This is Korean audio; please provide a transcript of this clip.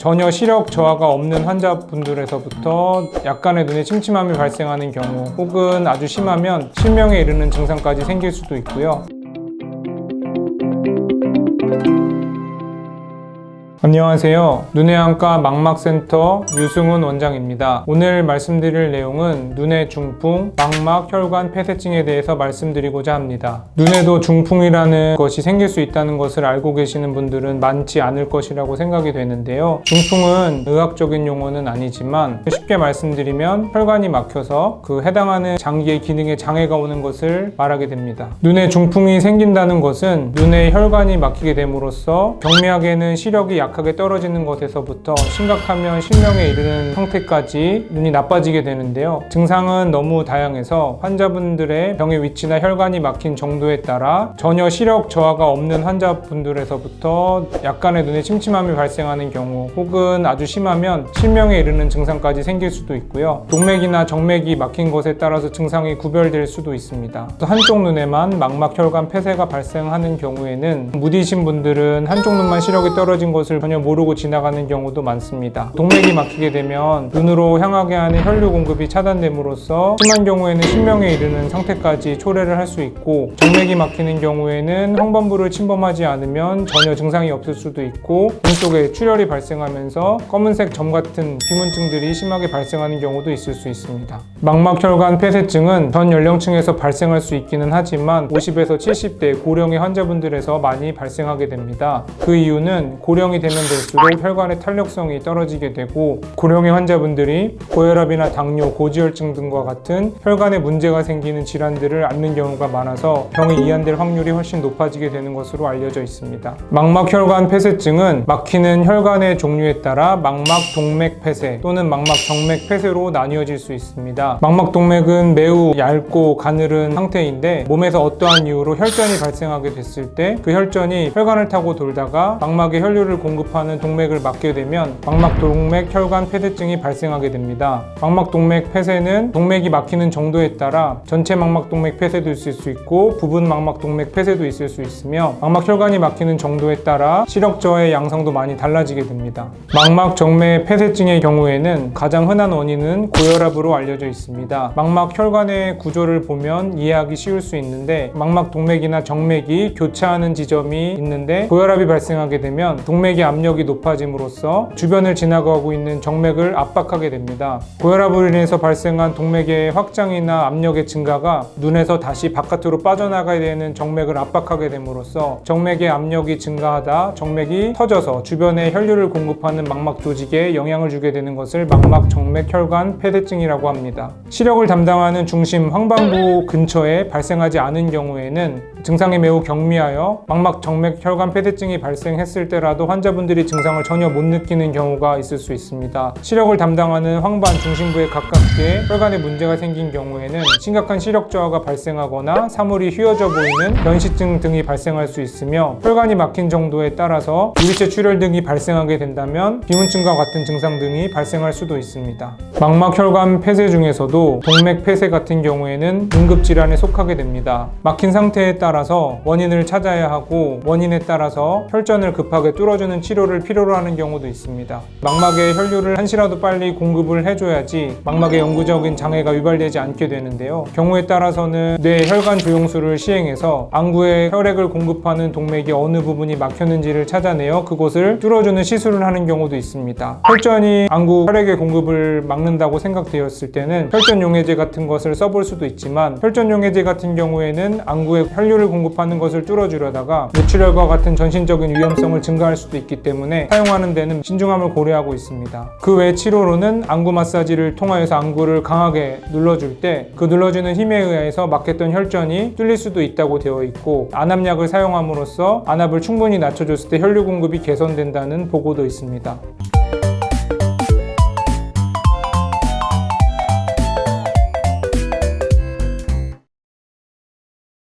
전혀 시력 저하가 없는 환자분들에서부터 약간의 눈에 침침함이 발생하는 경우, 혹은 아주 심하면 실명에 이르는 증상까지 생길 수도 있고요. 안녕하세요. 눈의 안과 망막센터 유승훈 원장입니다. 오늘 말씀드릴 내용은 눈의 중풍, 망막 혈관 폐쇄증에 대해서 말씀드리고자 합니다. 눈에도 중풍이라는 것이 생길 수 있다는 것을 알고 계시는 분들은 많지 않을 것이라고 생각이 되는데요. 중풍은 의학적인 용어는 아니지만 쉽게 말씀드리면 혈관이 막혀서 그 해당하는 장기의 기능에 장애가 오는 것을 말하게 됩니다. 눈에 중풍이 생긴다는 것은 눈의 혈관이 막히게 됨으로써 경미하게는 시력이 약하게 떨어지는 것에서부터 심각하면 실명에 이르는 상태까지 눈이 나빠지게 되는데요. 증상은 너무 다양해서 환자분들의 병의 위치나 혈관이 막힌 정도에 따라 전혀 시력 저하가 없는 환자분들에서부터 약간의 눈에 침침함이 발생하는 경우, 혹은 아주 심하면 실명에 이르는 증상까지 생길 수도 있고요. 동맥이나 정맥이 막힌 것에 따라서 증상이 구별될 수도 있습니다. 한쪽 눈에만 망막 혈관 폐쇄가 발생하는 경우에는 무디신 분들은 한쪽 눈만 시력이 떨어진 것을 전혀 모르고 지나가는 경우도 많습니다. 동맥이 막히게 되면 눈으로 향하게 하는 혈류 공급이 차단됨으로써 심한 경우에는 실명에 이르는 상태까지 초래를 할 수 있고, 정맥이 막히는 경우에는 황반부를 침범하지 않으면 전혀 증상이 없을 수도 있고, 눈 속에 출혈이 발생하면서 검은색 점 같은 비문증들이 심하게 발생하는 경우도 있을 수 있습니다. 망막혈관 폐쇄증은 전 연령층에서 발생할 수 있기는 하지만 50에서 70대 고령의 환자분들에서 많이 발생하게 됩니다. 그 이유는 고령이 되면 될수록 혈관의 탄력성이 떨어지게 되고, 고령의 환자분들이 고혈압이나 당뇨, 고지혈증 등과 같은 혈관에 문제가 생기는 질환들을 앓는 경우가 많아서 병이 이완될 확률이 훨씬 높아지게 되는 것으로 알려져 있습니다. 망막혈관 폐쇄증은 막히는 혈관의 종류에 따라 망막동맥 폐쇄 또는 망막정맥 폐쇄로 나뉘어질 수 있습니다. 망막동맥은 매우 얇고 가늘은 상태인데, 몸에서 어떠한 이유로 혈전이 발생하게 됐을 때 그 혈전이 혈관을 타고 돌다가 망막에 혈류를 공급하는 동맥을 막게 되면 망막동맥 혈관 폐쇄증이 발생하게 됩니다. 망막동맥 폐쇄는 동맥이 막히는 정도에 따라 전체 망막동맥 폐쇄도 있을 수 있고 부분 망막동맥 폐쇄도 있을 수 있으며, 망막혈관이 막히는 정도에 따라 시력저하의 양상도 많이 달라지게 됩니다. 망막정맥 폐쇄증의 경우에는 가장 흔한 원인은 고혈압으로 알려져 있습니다. 망막혈관의 구조를 보면 이해하기 쉬울 수 있는데, 망막동맥이나 정맥이 교차하는 지점이 있는데 고혈압이 발생하게 되면 동맥의 압력이 높아짐으로써 주변을 지나가고 있는 정맥을 압박하게 됩니다. 고혈압으로 인해서 발생한 동맥의 확장이나 압력의 증가가 눈에서 다시 바깥으로 빠져나가야 되는 정맥을 압박하게 됨으로써 정맥의 압력이 증가하다 정맥이 터져서 주변에 혈류를 공급하는 망막 조직에 영향을 주게 되는 것을 망막정맥혈관 폐쇄증이라고 합니다. 시력을 담당하는 중심 황반부 근처에 발생하지 않은 경우에는 증상이 매우 경미하여 망막정맥혈관 폐쇄증이 발생했을 때라도 환자분들이 증상을 전혀 못 느끼는 경우가 있을 수 있습니다. 시력을 담당하는 황반 중심부에 가깝게 혈관에 문제가 생긴 경우에는 심각한 시력 저하가 발생하거나 사물이 휘어져 보이는 변시증 등이 발생할 수 있으며, 혈관이 막힌 정도에 따라서 유리체 출혈 등이 발생하게 된다면 비문증과 같은 증상 등이 발생할 수도 있습니다. 망막혈관 폐쇄 중에서도 동맥 폐쇄 같은 경우에는 응급질환에 속하게 됩니다. 막힌 상태에 따라서 원인을 찾아야 하고, 원인에 따라서 혈전을 급하게 뚫어주는 치료를 필요로 하는 경우도 있습니다. 망막에 혈류를 한시라도 빨리 공급을 해줘야지 망막의 영구적인 장애가 유발되지 않게 되는데요. 경우에 따라서는 뇌 혈관 조영술을 시행해서 안구에 혈액을 공급하는 동맥이 어느 부분이 막혔는지를 찾아내어 그곳을 뚫어주는 시술을 하는 경우도 있습니다. 혈전이 안구 혈액의 공급을 막는다고 생각되었을 때는 혈전용해제 같은 것을 써볼 수도 있지만, 혈전용해제 같은 경우에는 안구에 혈류를 공급하는 것을 뚫어주려다가 뇌출혈과 같은 전신적인 위험성을 증가할 수도 있기 때문에 사용하는 데는 신중함을 고려하고 있습니다. 그 외 치료로는 안구 마사지를 통하여서 안구를 강하게 눌러줄 때 그 눌러주는 힘에 의해서 막혔던 혈전이 뚫릴 수도 있다고 되어 있고, 안압약을 사용함으로써 안압을 충분히 낮춰줬을 때 혈류 공급이 개선된다는 보고도 있습니다.